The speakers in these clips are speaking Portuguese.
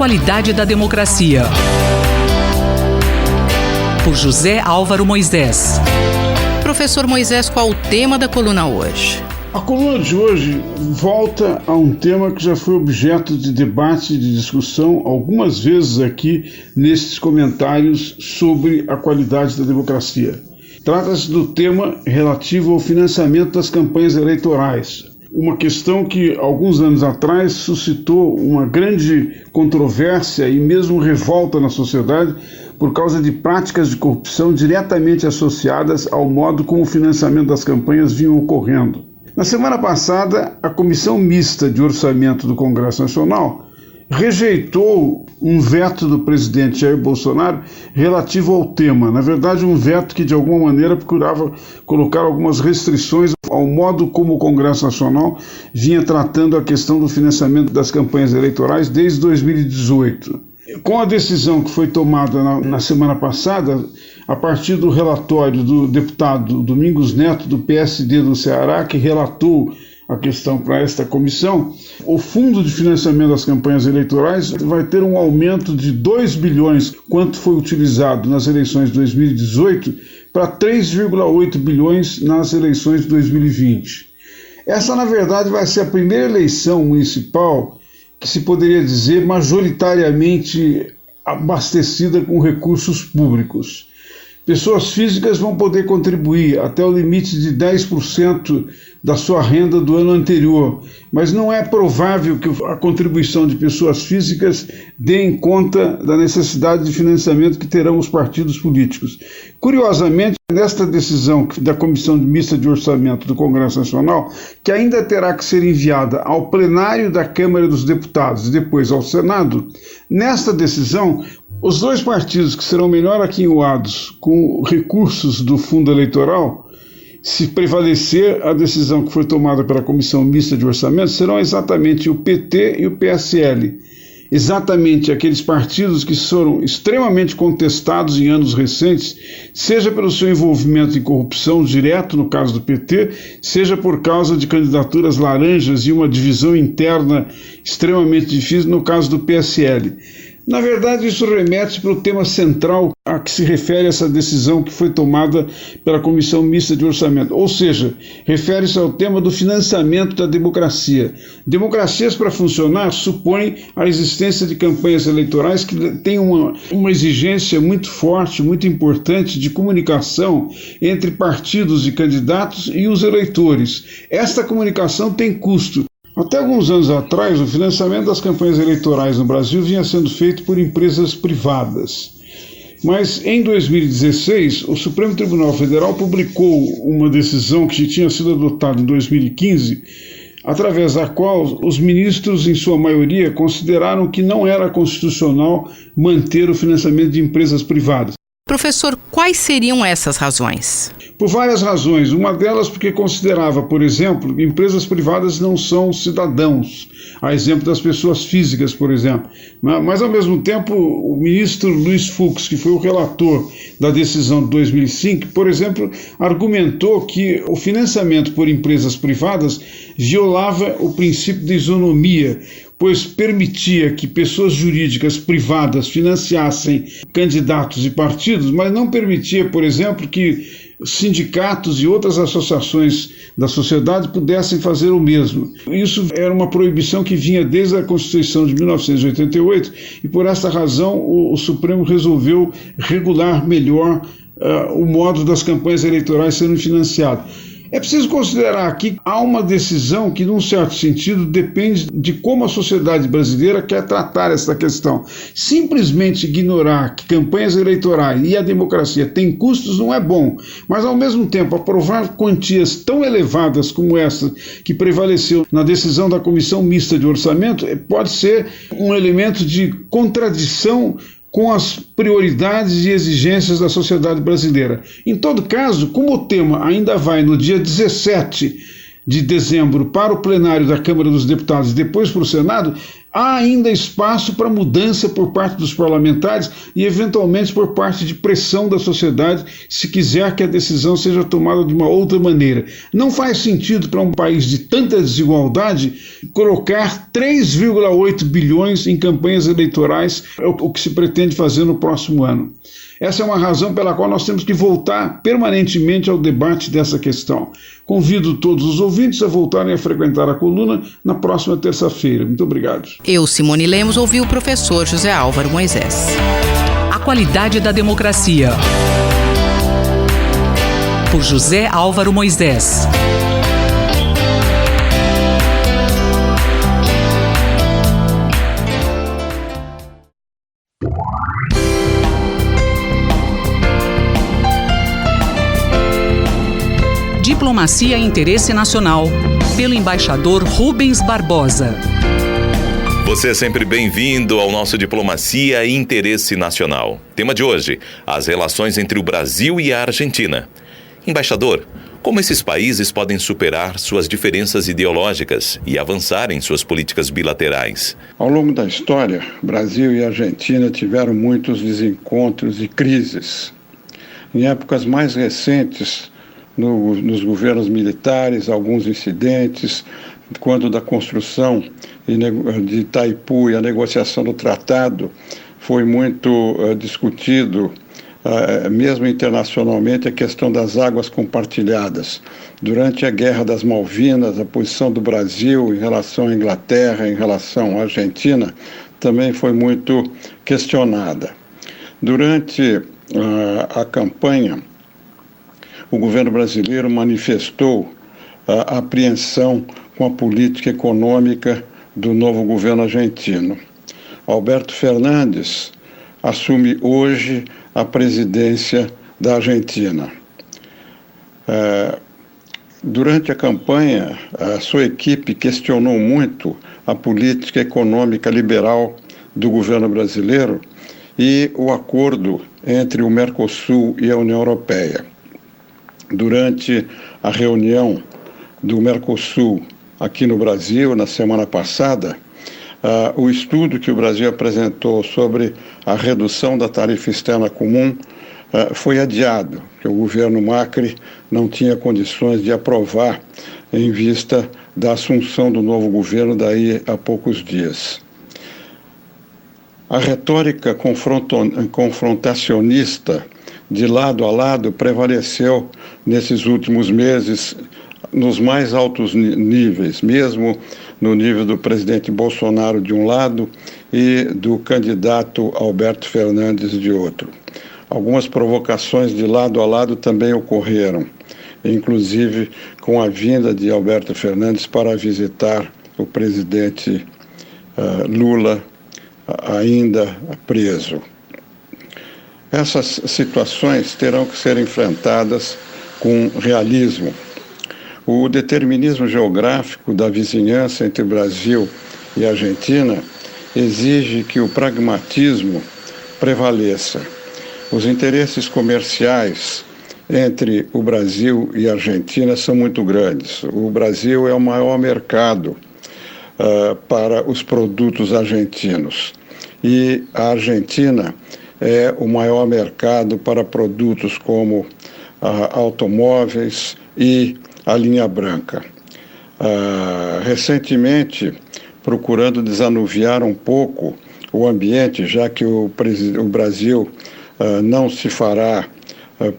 qualidade da democracia. Por José Álvaro Moisés. Professor Moisés, qual o tema da coluna hoje? A coluna de hoje volta a um tema que já foi objeto de debate e de discussão algumas vezes aqui nesses comentários sobre a qualidade da democracia. Trata-se do tema relativo ao financiamento das campanhas eleitorais. Uma questão que, alguns anos atrás, suscitou uma grande controvérsia e mesmo revolta na sociedade por causa de práticas de corrupção diretamente associadas ao modo como o financiamento das campanhas vinha ocorrendo. Na semana passada, a Comissão Mista de Orçamento do Congresso Nacional rejeitou um veto do presidente Jair Bolsonaro relativo ao tema. Na verdade, um veto que de alguma maneira procurava colocar algumas restrições ao modo como o Congresso Nacional vinha tratando a questão do financiamento das campanhas eleitorais desde 2018. Com a decisão que foi tomada na semana passada, a partir do relatório do deputado Domingos Neto, do PSD do Ceará, que relatou a questão para esta comissão, o fundo de financiamento das campanhas eleitorais vai ter um aumento de 2 bilhões, quanto foi utilizado nas eleições de 2018, para 3,8 bilhões nas eleições de 2020. Essa, na verdade, vai ser a primeira eleição municipal que se poderia dizer majoritariamente abastecida com recursos públicos. Pessoas físicas vão poder contribuir até o limite de 10% da sua renda do ano anterior, mas não é provável que a contribuição de pessoas físicas dê em conta da necessidade de financiamento que terão os partidos políticos. Curiosamente, nesta decisão da Comissão Mista de Orçamento do Congresso Nacional, que ainda terá que ser enviada ao plenário da Câmara dos Deputados e depois ao Senado, nesta decisão, os dois partidos que serão melhor aquinhoados com recursos do fundo eleitoral, se prevalecer a decisão que foi tomada pela Comissão Mista de Orçamento, serão exatamente o PT e o PSL. Exatamente aqueles partidos que foram extremamente contestados em anos recentes, seja pelo seu envolvimento em corrupção direto, no caso do PT, seja por causa de candidaturas laranjas e uma divisão interna extremamente difícil, no caso do PSL. Na verdade, isso remete para o tema central a que se refere essa decisão que foi tomada pela Comissão Mista de Orçamento, ou seja, refere-se ao tema do financiamento da democracia. Democracias, para funcionar, supõem a existência de campanhas eleitorais que têm uma exigência muito forte, muito importante de comunicação entre partidos e candidatos e os eleitores. Esta comunicação tem custo. Até alguns anos atrás, o financiamento das campanhas eleitorais no Brasil vinha sendo feito por empresas privadas. Mas, em 2016, o Supremo Tribunal Federal publicou uma decisão que tinha sido adotada em 2015, através da qual os ministros, em sua maioria, consideraram que não era constitucional manter o financiamento de empresas privadas. Professor, quais seriam essas razões? Por várias razões. Uma delas porque considerava, por exemplo, que empresas privadas não são cidadãos, a exemplo das pessoas físicas, por exemplo. Mas, ao mesmo tempo, o ministro Luiz Fux, que foi o relator da decisão de 2005, por exemplo, argumentou que o financiamento por empresas privadas violava o princípio de isonomia, pois permitia que pessoas jurídicas privadas financiassem candidatos e partidos, mas não permitia, por exemplo, que sindicatos e outras associações da sociedade pudessem fazer o mesmo. Isso era uma proibição que vinha desde a Constituição de 1988 e, por essa razão, o Supremo resolveu regular melhor o modo das campanhas eleitorais serem financiadas. É preciso considerar que há uma decisão que, num certo sentido, depende de como a sociedade brasileira quer tratar essa questão. Simplesmente ignorar que campanhas eleitorais e a democracia têm custos não é bom, mas, ao mesmo tempo, aprovar quantias tão elevadas como essa que prevaleceu na decisão da Comissão Mista de Orçamento pode ser um elemento de contradição com as prioridades e exigências da sociedade brasileira. Em todo caso, como o tema ainda vai no dia 17 de dezembro para o plenário da Câmara dos Deputados e depois para o Senado, há ainda espaço para mudança por parte dos parlamentares e, eventualmente, por parte de pressão da sociedade, se quiser que a decisão seja tomada de uma outra maneira. Não faz sentido para um país de tanta desigualdade colocar 3,8 bilhões em campanhas eleitorais, o que se pretende fazer no próximo ano. Essa é uma razão pela qual nós temos que voltar permanentemente ao debate dessa questão. Convido todos os ouvintes a voltarem a frequentar a coluna na próxima terça-feira. Muito obrigado. Eu, Simone Lemos, ouvi o professor José Álvaro Moisés. A qualidade da democracia. Por José Álvaro Moisés. Diplomacia e Interesse Nacional, pelo embaixador Rubens Barbosa. Você é sempre bem-vindo ao nosso Diplomacia e Interesse Nacional. Tema de hoje, as relações entre o Brasil e a Argentina. Embaixador, como esses países podem superar suas diferenças ideológicas e avançar em suas políticas bilaterais? Ao longo da história, Brasil e Argentina tiveram muitos desencontros e crises. Em épocas mais recentes, nos governos militares, alguns incidentes, quando da construção de Itaipu e a negociação do tratado, foi muito discutido, mesmo internacionalmente, a questão das águas compartilhadas. Durante a Guerra das Malvinas, a posição do Brasil em relação à Inglaterra, em relação à Argentina, também foi muito questionada. Durante a campanha, o governo brasileiro manifestou a apreensão com a política econômica do novo governo argentino. Alberto Fernandes assume hoje a presidência da Argentina. Durante a campanha, a sua equipe questionou muito a política econômica liberal do governo brasileiro e o acordo entre o Mercosul e a União Europeia. Durante a reunião do Mercosul aqui no Brasil, na semana passada, o estudo que o Brasil apresentou sobre a redução da tarifa externa comum foi adiado, que o governo Macri não tinha condições de aprovar em vista da assunção do novo governo daí a poucos dias. A retórica confrontacionista de lado a lado prevaleceu nesses últimos meses nos mais altos níveis, mesmo no nível do presidente Bolsonaro de um lado e do candidato Alberto Fernandes de outro. Algumas provocações de lado a lado também ocorreram, inclusive com a vinda de Alberto Fernandes para visitar o presidente Lula, ainda preso. Essas situações terão que ser enfrentadas com realismo. O determinismo geográfico da vizinhança entre Brasil e Argentina exige que o pragmatismo prevaleça. Os interesses comerciais entre o Brasil e a Argentina são muito grandes. O Brasil é o maior mercado para os produtos argentinos e a Argentina é o maior mercado para produtos como automóveis e a linha branca. Recentemente, procurando desanuviar um pouco o ambiente, já que o Brasil não se fará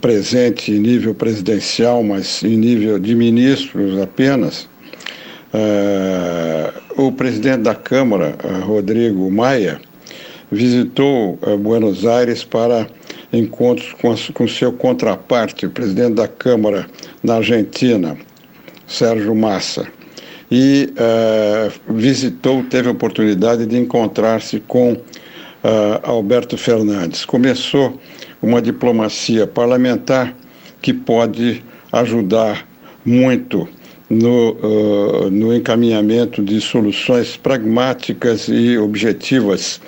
presente em nível presidencial, mas em nível de ministros apenas, o presidente da Câmara, Rodrigo Maia, visitou Buenos Aires para encontros com seu contraparte, o presidente da Câmara na Argentina, Sérgio Massa, e teve a oportunidade de encontrar-se com Alberto Fernandes. Começou uma diplomacia parlamentar que pode ajudar muito no encaminhamento de soluções pragmáticas e objetivas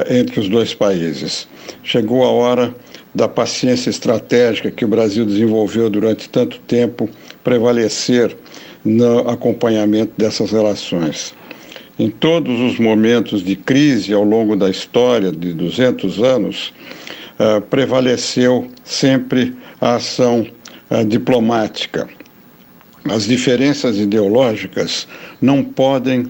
entre os dois países. Chegou a hora da paciência estratégica que o Brasil desenvolveu durante tanto tempo prevalecer no acompanhamento dessas relações. Em todos os momentos de crise ao longo da história de 200 anos, prevaleceu sempre a ação diplomática. As diferenças ideológicas não podem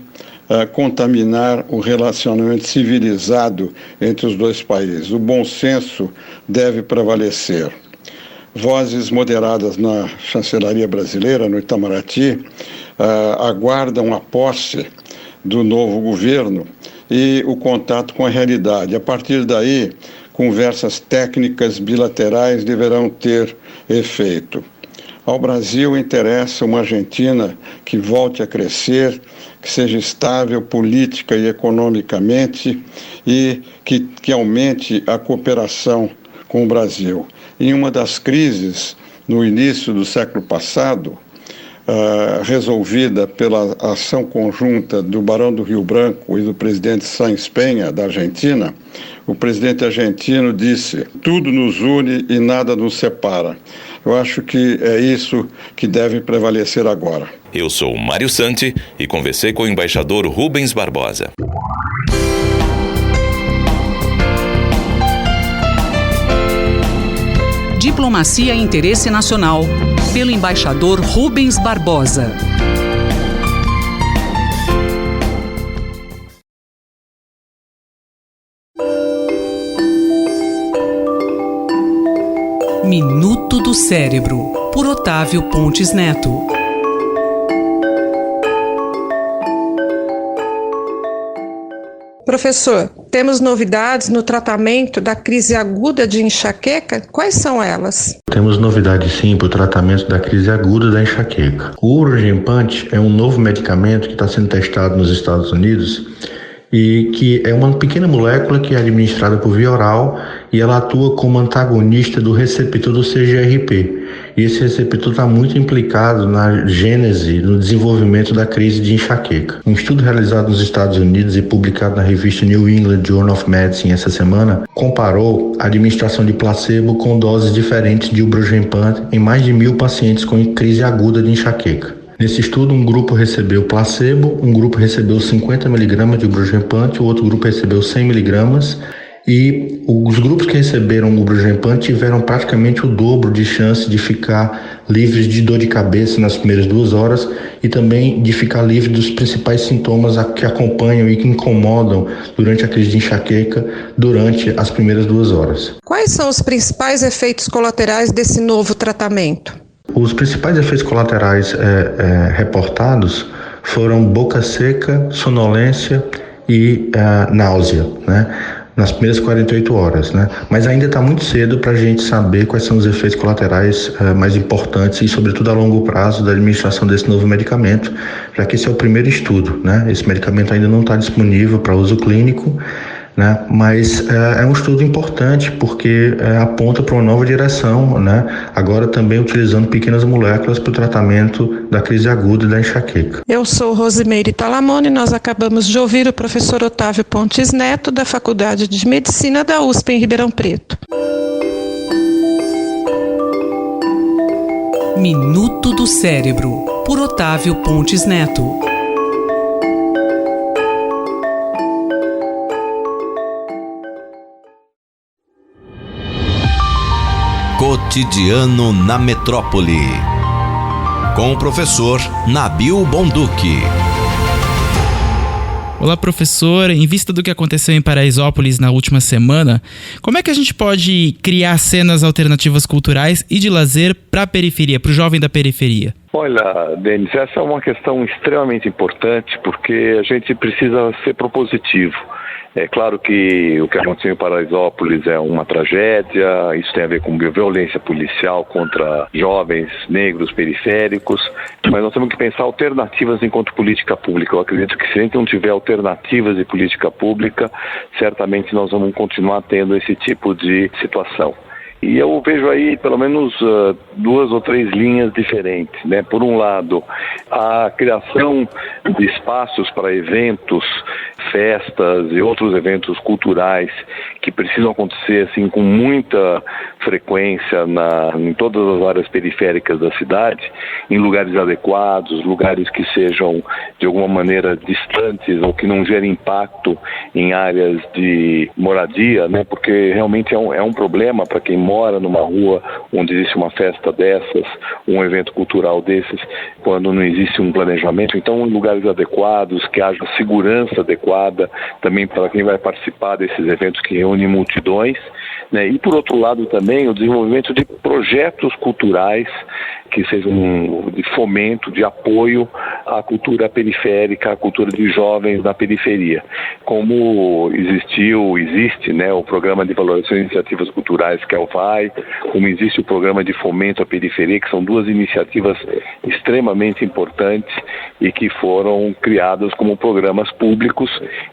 contaminar o relacionamento civilizado entre os dois países. O bom senso deve prevalecer. Vozes moderadas na chancelaria brasileira, no Itamaraty, aguardam a posse do novo governo e o contato com a realidade. A partir daí, conversas técnicas bilaterais deverão ter efeito. Ao Brasil interessa uma Argentina que volte a crescer, que seja estável política e economicamente e que aumente a cooperação com o Brasil. Em uma das crises, no início do século passado, resolvida pela ação conjunta do Barão do Rio Branco e do presidente Sáenz Peña, da Argentina, o presidente argentino disse: tudo nos une e nada nos separa. Eu acho que é isso que deve prevalecer agora. Eu sou Mário Santi e conversei com o embaixador Rubens Barbosa. Diplomacia e Interesse Nacional, pelo embaixador Rubens Barbosa. Minuto do Cérebro, por Otávio Pontes Neto. Professor, temos novidades no tratamento da crise aguda de enxaqueca? Quais são elas? Temos novidades sim para o tratamento da crise aguda da enxaqueca. O Urogempante é um novo medicamento que está sendo testado nos Estados Unidos e que é uma pequena molécula que é administrada por via oral e ela atua como antagonista do receptor do CGRP. E esse receptor está muito implicado na gênese, no desenvolvimento da crise de enxaqueca. Um estudo realizado nos Estados Unidos e publicado na revista New England Journal of Medicine essa semana comparou a administração de placebo com doses diferentes de Urogempante em mais de 1.000 pacientes com crise aguda de enxaqueca. Nesse estudo, um grupo recebeu placebo, um grupo recebeu 50 mg de Urogempante, o outro grupo recebeu 100 mg. E os grupos que receberam o Urogempante tiveram praticamente o dobro de chance de ficar livres de dor de cabeça nas primeiras 2 horas e também de ficar livre dos principais sintomas que acompanham e que incomodam durante a crise de enxaqueca durante as primeiras 2 horas. Quais são os principais efeitos colaterais desse novo tratamento? Os principais efeitos colaterais reportados foram boca seca, sonolência e náusea, né? Nas primeiras 48 horas, né? Mas ainda está muito cedo para a gente saber quais são os efeitos colaterais mais importantes e, sobretudo, a longo prazo da administração desse novo medicamento, já que esse é o primeiro estudo, né? Esse medicamento ainda não está disponível para uso clínico, né? Mas é um estudo importante porque aponta para uma nova direção, né? Agora também utilizando pequenas moléculas para o tratamento da crise aguda e da enxaqueca. Eu sou Rosimeire Talamone e nós acabamos de ouvir o professor Otávio Pontes Neto, da Faculdade de Medicina da USP em Ribeirão Preto. Minuto do Cérebro, por Otávio Pontes Neto. Cotidiano na Metrópole, com o professor Nabil Bonduki. Olá, professor. Em vista do que aconteceu em Paraisópolis na última semana, como é que a gente pode criar cenas alternativas culturais e de lazer para a periferia, para o jovem da periferia? Olha, Denis, essa é uma questão extremamente importante porque a gente precisa ser propositivo. É claro que o que aconteceu em Paraisópolis é uma tragédia, isso tem a ver com violência policial contra jovens negros periféricos, mas nós temos que pensar alternativas enquanto política pública. Eu acredito que se a gente não tiver alternativas de política pública, certamente nós vamos continuar tendo esse tipo de situação. E eu vejo aí pelo menos 2 ou 3 linhas diferentes, né? Por um lado, a criação de espaços para eventos festas e outros eventos culturais que precisam acontecer assim com muita frequência em todas as áreas periféricas da cidade, em lugares adequados, lugares que sejam de alguma maneira distantes ou que não gerem impacto em áreas de moradia, né? Porque realmente é um problema para quem mora numa rua onde existe uma festa dessas, um evento cultural desses, quando não existe um planejamento. Então, em lugares adequados, que haja segurança adequada também para quem vai participar desses eventos que reúnem multidões, né? E, por outro lado, também o desenvolvimento de projetos culturais que sejam de fomento, de apoio à cultura periférica, à cultura de jovens na periferia. Como existe, né, o Programa de Valorização de Iniciativas Culturais, que é o VAI, como existe o Programa de Fomento à Periferia, que são duas iniciativas extremamente importantes e que foram criadas como programas públicos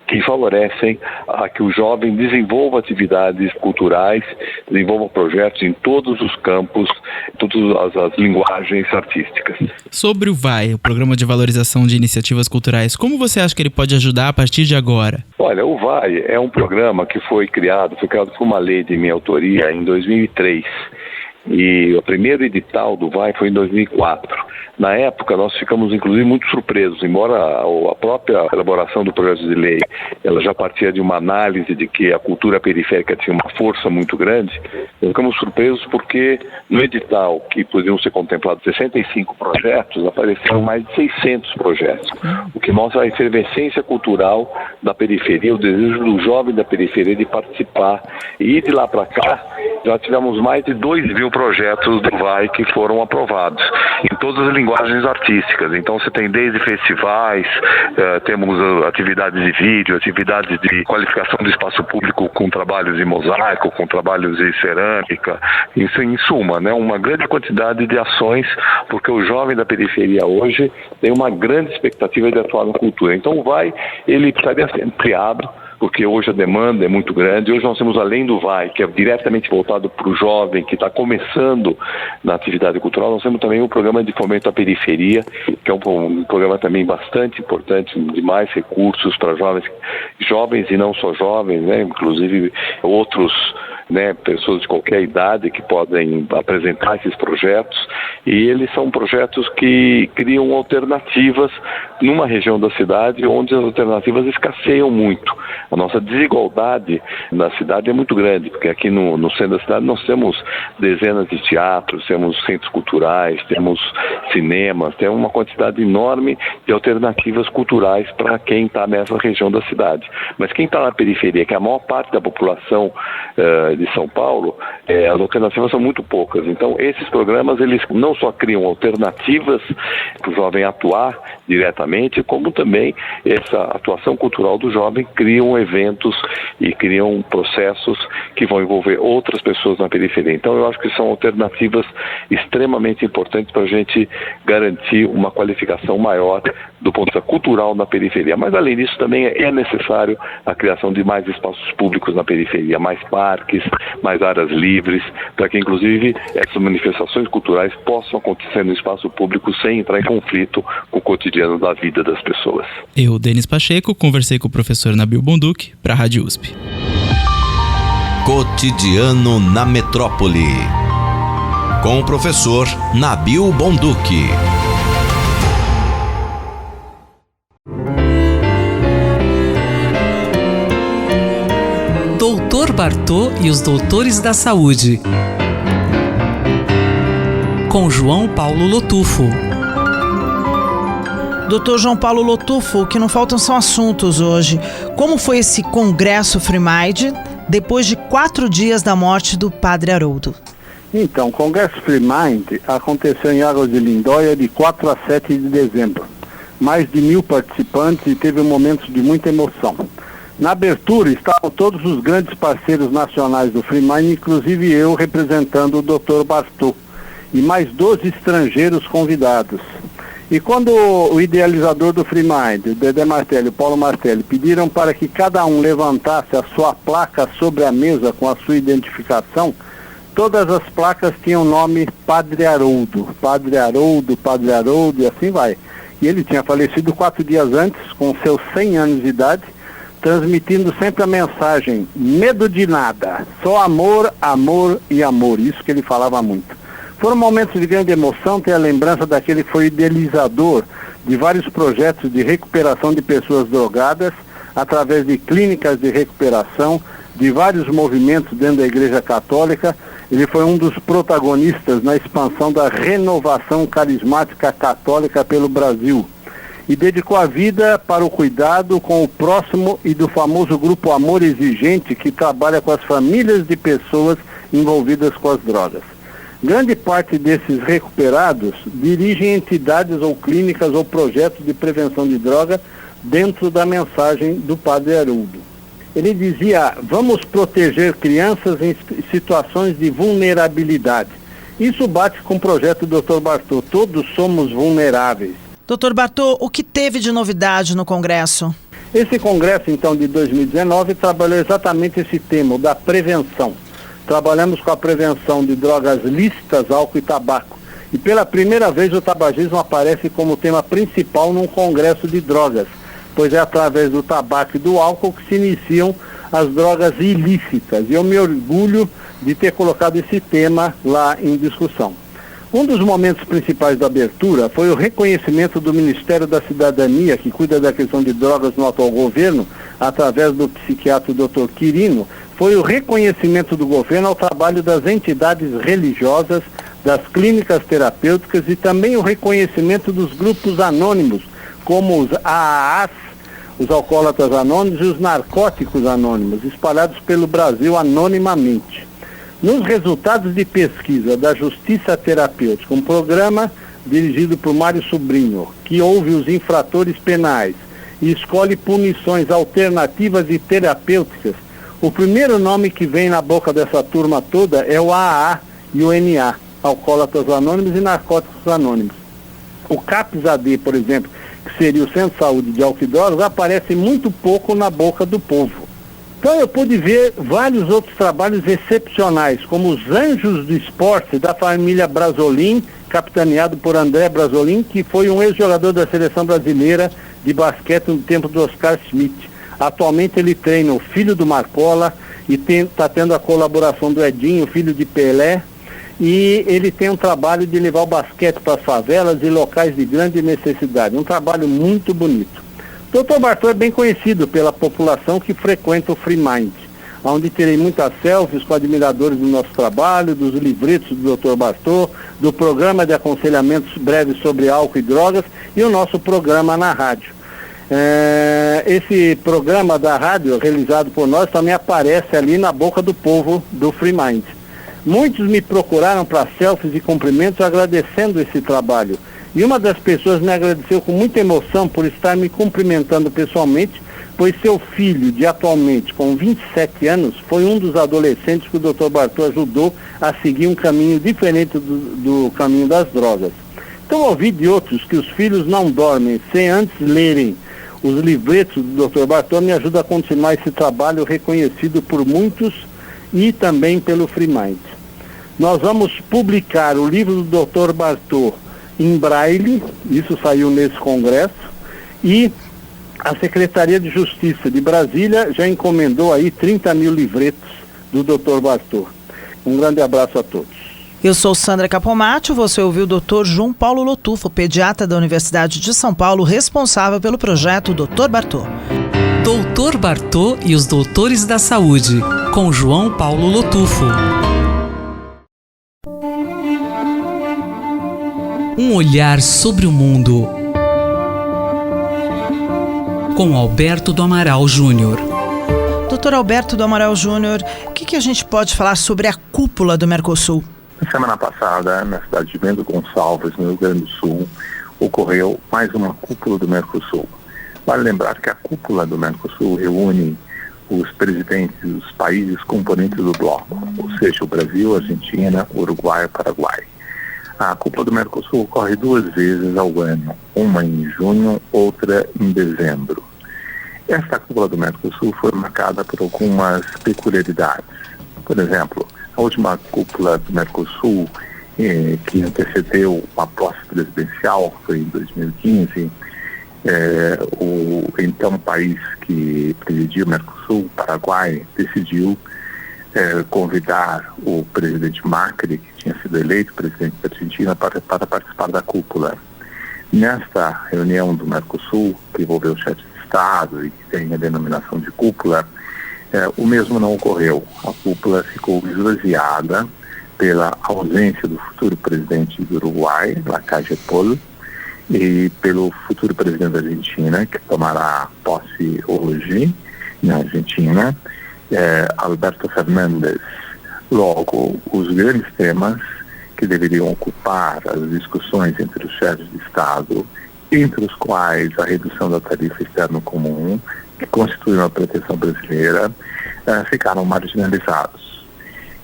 que favorecem a que o jovem desenvolva atividades culturais, desenvolva projetos em todos os campos, todas as linguagens artísticas. Sobre o VAI, o Programa de Valorização de Iniciativas Culturais, como você acha que ele pode ajudar a partir de agora? Olha, o VAI é um programa que foi criado por uma lei de minha autoria em 2003. E o primeiro edital do VAI foi em 2004. Na época, nós ficamos, inclusive, muito surpresos, embora a própria elaboração do projeto de lei ela já partia de uma análise de que a cultura periférica tinha uma força muito grande. Ficamos surpresos porque no edital, que podiam ser contemplados 65 projetos, apareceram mais de 600 projetos, o que mostra a efervescência cultural da periferia, o desejo do jovem da periferia de participar. E de lá para cá, já tivemos mais de 2.000 projetos do VAI que foram aprovados, em todas as linguagens artísticas. Então você tem desde festivais, temos atividades de vídeo, atividades de qualificação do espaço público com trabalhos de mosaico, com trabalhos de cerâmica, isso em suma, né, uma grande quantidade de ações, porque o jovem da periferia hoje tem uma grande expectativa de atuar na cultura. Então o VAI, ele precisaria ser ampliado, porque hoje a demanda é muito grande. Hoje nós temos, além do VAI, que é diretamente voltado para o jovem que está começando na atividade cultural, nós temos também o Programa de Fomento à Periferia, que é um programa também bastante importante, de mais recursos para jovens e não só jovens, né? Inclusive outros, né, pessoas de qualquer idade que podem apresentar esses projetos, e eles são projetos que criam alternativas numa região da cidade onde as alternativas escasseiam muito. A nossa desigualdade na cidade é muito grande, porque aqui no centro da cidade nós temos dezenas de teatros, temos centros culturais, temos cinemas, temos uma quantidade enorme de alternativas culturais para quem está nessa região da cidade. Mas quem está na periferia, que é a maior parte da população de São Paulo, as alternativas são muito poucas. Então esses programas, eles não só criam alternativas para o jovem atuar diretamente, como também essa atuação cultural do jovem criam eventos e criam processos que vão envolver outras pessoas na periferia. Então eu acho que são alternativas extremamente importantes para a gente garantir uma qualificação maior do ponto de vista cultural na periferia. Mas além disso também é necessário a criação de mais espaços públicos na periferia, mais parques, mais áreas livres, para que inclusive essas manifestações culturais possam acontecer no espaço público sem entrar em conflito com o cotidiano da vida das pessoas. Eu, Denis Pacheco, conversei com o professor Nabil Bonduque para a Rádio USP. Cotidiano na Metrópole, com o professor Nabil Bonduque. Doutor Bartô e os Doutores da Saúde, com João Paulo Lotufo. Doutor João Paulo Lotufo, o que não faltam são assuntos hoje. Como foi esse Congresso Free Mind depois de 4 dias da morte do Padre Haroldo? Então, o Congresso Free Mind aconteceu em Águas de Lindóia de 4 a 7 de dezembro. Mais de 1.000 participantes e teve momentos de muita emoção. Na abertura estavam todos os grandes parceiros nacionais do Free Mind, inclusive eu representando o Dr. Bartô, e mais 12 estrangeiros convidados. E quando o idealizador do Free Mind, o Dedé Martelli e o Paulo Martelli, pediram para que cada um levantasse a sua placa sobre a mesa com a sua identificação, todas as placas tinham o nome Padre Haroldo, Padre Haroldo, Padre Haroldo, e assim vai. E ele tinha falecido 4 dias antes, com seus 100 anos de idade, transmitindo sempre a mensagem: medo de nada, só amor, amor e amor. Isso que ele falava muito. Foram momentos de grande emoção ter a lembrança daquele que foi idealizador de vários projetos de recuperação de pessoas drogadas, através de clínicas de recuperação, de vários movimentos dentro da Igreja Católica. Ele foi um dos protagonistas na expansão da renovação carismática católica pelo Brasil e dedicou a vida para o cuidado com o próximo e do famoso grupo Amor Exigente, que trabalha com as famílias de pessoas envolvidas com as drogas. Grande parte desses recuperados dirigem entidades ou clínicas ou projetos de prevenção de droga dentro da mensagem do Padre Haroldo. Ele dizia: vamos proteger crianças em situações de vulnerabilidade. Isso bate com o projeto do Dr. Bartô, todos somos vulneráveis. Dr. Bartô, o que teve de novidade no Congresso? Esse Congresso, então, de 2019, trabalhou exatamente esse tema, o da prevenção. Trabalhamos com a prevenção de drogas lícitas, álcool e tabaco. E pela primeira vez o tabagismo aparece como tema principal num Congresso de drogas, pois é através do tabaco e do álcool que se iniciam as drogas ilícitas. E eu me orgulho de ter colocado esse tema lá em discussão. Um dos momentos principais da abertura foi o reconhecimento do Ministério da Cidadania, que cuida da questão de drogas no atual governo, através do psiquiatra Dr. Quirino. Foi o reconhecimento do governo ao trabalho das entidades religiosas, das clínicas terapêuticas e também o reconhecimento dos grupos anônimos, como os AAAs, os alcoólatras anônimos e os narcóticos anônimos, espalhados pelo Brasil anonimamente. Nos resultados de pesquisa da Justiça Terapêutica, um programa dirigido por Mário Sobrinho, que ouve os infratores penais e escolhe punições alternativas e terapêuticas, o primeiro nome que vem na boca dessa turma toda é o AA e o NA, Alcoólatras Anônimos e Narcóticos Anônimos. O CAPS-AD, por exemplo, que seria o Centro de Saúde de Álcool e Drogas, aparece muito pouco na boca do povo. Então eu pude ver vários outros trabalhos excepcionais, como os Anjos do Esporte, da família Brasolin, capitaneado por André Brasolin, que foi um ex-jogador da seleção brasileira de basquete no tempo do Oscar Schmidt. Atualmente ele treina o filho do Marcola e está tendo a colaboração do Edinho, filho de Pelé, e ele tem um trabalho de levar o basquete para as favelas e locais de grande necessidade. Um trabalho muito bonito. O Dr. Bartô é bem conhecido pela população que frequenta o Free Mind, onde terei muitas selfies com admiradores do nosso trabalho, dos livretos do Dr. Bartô, do programa de aconselhamentos breves sobre álcool e drogas e o nosso programa na rádio. Esse programa da rádio, realizado por nós, também aparece ali na boca do povo do Free Mind. Muitos me procuraram para selfies e cumprimentos agradecendo esse trabalho. E uma das pessoas me agradeceu com muita emoção por estar me cumprimentando pessoalmente, pois seu filho, de atualmente com 27 anos, foi um dos adolescentes que o Dr. Bartô ajudou a seguir um caminho diferente do caminho das drogas. Então ouvi de outros que os filhos não dormem sem antes lerem os livretos do Dr. Bartô, me ajuda a continuar esse trabalho reconhecido por muitos e também pelo Free Mind. Nós vamos publicar o livro do Dr. Bartô em braille, isso saiu nesse congresso, e a Secretaria de Justiça de Brasília já encomendou aí 30 mil livretos do Dr. Bartô. Um grande abraço a todos. Eu sou Sandra Capomatti, você ouviu o Dr. João Paulo Lotufo, pediatra da Universidade de São Paulo, responsável pelo projeto Dr. Bartô. Dr. Bartô e os Doutores da Saúde, com João Paulo Lotufo. Um olhar sobre o mundo, com Alberto do Amaral Júnior. Dr. Alberto do Amaral Júnior, o que a gente pode falar sobre a cúpula do Mercosul? Na semana passada, na cidade de Bento Gonçalves, no Rio Grande do Sul, ocorreu mais uma cúpula do Mercosul. Vale lembrar que a cúpula do Mercosul reúne os presidentes dos países componentes do bloco, ou seja, o Brasil, a Argentina, o Uruguai e o Paraguai. A cúpula do Mercosul ocorre 2 vezes ao ano, uma em junho, outra em dezembro. Esta cúpula do Mercosul foi marcada por algumas peculiaridades. Por exemplo, a última cúpula do Mercosul, que antecedeu a posse presidencial, que foi em 2015, o então país que presidia o Mercosul, o Paraguai, decidiu convidar o presidente Macri, que tinha sido eleito presidente da Argentina, para participar da cúpula. Nesta reunião do Mercosul, que envolveu o chefe de Estado e que tem a denominação de cúpula, o mesmo não ocorreu. A cúpula ficou esvaziada pela ausência do futuro presidente do Uruguai, Lacalle Pou, e pelo futuro presidente da Argentina, que tomará posse hoje na Argentina, Alberto Fernandes. Logo, os grandes temas que deveriam ocupar as discussões entre os chefes de Estado, entre os quais a redução da tarifa externa comum, que constitui uma pretensão brasileira, ficaram marginalizados.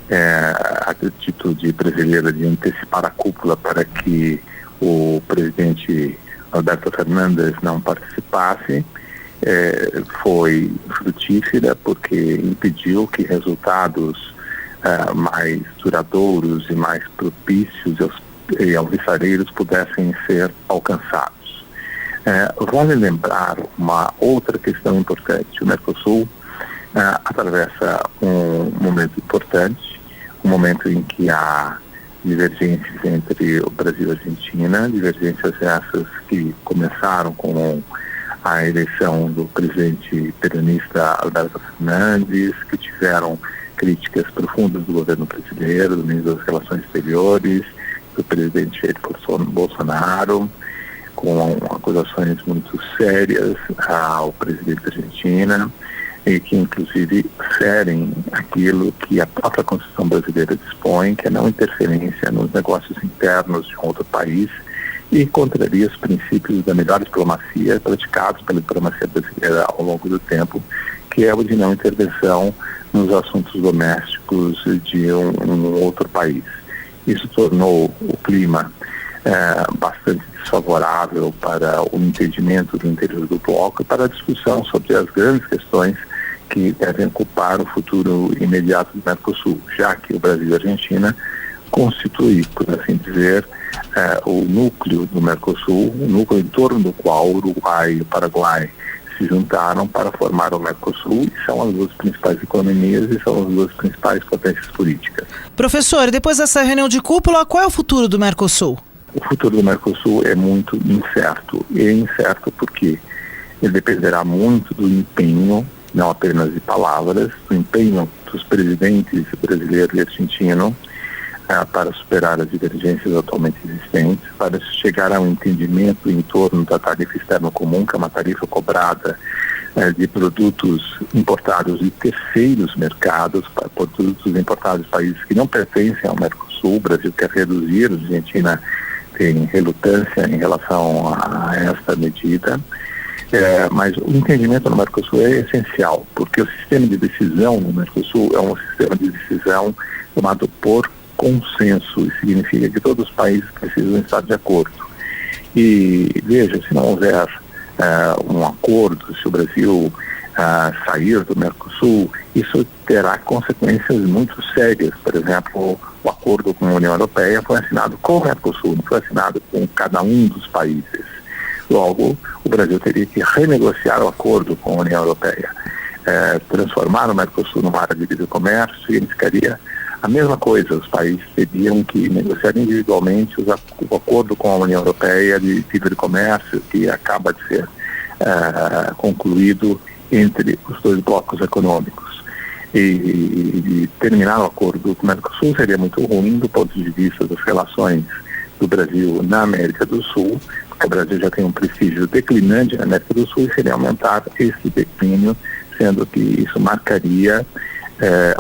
A atitude brasileira de antecipar a cúpula para que o presidente Alberto Fernandes não participasse foi frutífera, porque impediu que resultados mais duradouros e mais propícios e alvissareiros pudessem ser alcançados. Vale lembrar uma outra questão importante. O Mercosul atravessa um momento importante, um momento em que há divergências entre o Brasil e a Argentina, divergências essas que começaram com a eleição do presidente peronista Alberto Fernandes, que tiveram críticas profundas do governo brasileiro, do ministro das Relações Exteriores, do presidente Jair Bolsonaro, com acusações muito sérias ao presidente da Argentina, e que inclusive ferem aquilo que a própria Constituição brasileira dispõe, que é não interferência nos negócios internos de um outro país, e contraria os princípios da melhor diplomacia praticados pela diplomacia brasileira ao longo do tempo, que é o de não intervenção nos assuntos domésticos de um outro país. Isso tornou o clima bastante desfavorável para o entendimento do interior do bloco e para a discussão sobre as grandes questões que devem ocupar o futuro imediato do Mercosul, já que o Brasil e a Argentina constituem, por assim dizer, o núcleo do Mercosul, o núcleo em torno do qual o Uruguai e o Paraguai se juntaram para formar o Mercosul, e são as duas principais economias e são as duas principais potências políticas. Professor, depois dessa reunião de cúpula, qual é o futuro do Mercosul? O futuro do Mercosul é muito incerto. E é incerto porque ele dependerá muito do empenho, não apenas de palavras, do empenho dos presidentes brasileiro e argentino para superar as divergências atualmente existentes, para chegar a um entendimento em torno da tarifa externa comum, que é uma tarifa cobrada de produtos importados de terceiros mercados, para produtos importados de países que não pertencem ao Mercosul. O Brasil quer reduzir, a Argentina tem relutância em relação a esta medida, mas o entendimento no Mercosul é essencial, porque o sistema de decisão no Mercosul é um sistema de decisão tomado por consenso, e significa que todos os países precisam estar de acordo. E veja, se não houver um acordo, se o Brasil sair do Mercosul, isso terá consequências muito sérias. Por exemplo, o acordo com a União Europeia foi assinado com o Mercosul, não foi assinado com cada um dos países. Logo, o Brasil teria que renegociar o acordo com a União Europeia. Transformar o Mercosul numa área de livre comércio significaria a mesma coisa. Os países teriam que negociar individualmente o acordo com a União Europeia de livre comércio, que acaba de ser concluído entre os dois blocos econômicos. E terminar o acordo com o Mercosul seria muito ruim do ponto de vista das relações do Brasil na América do Sul, porque o Brasil já tem um prestígio declinante na América do Sul, e seria aumentar esse declínio, sendo que isso marcaria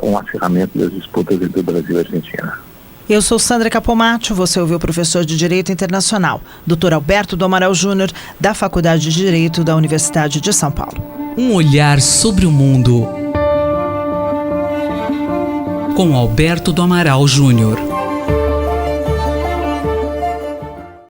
um acirramento das disputas entre o Brasil e a Argentina. Eu sou Sandra Capomatto, você ouviu o professor de Direito Internacional, Dr. Alberto do Amaral Júnior, da Faculdade de Direito da Universidade de São Paulo. Um olhar sobre o mundo com Alberto do Amaral Júnior.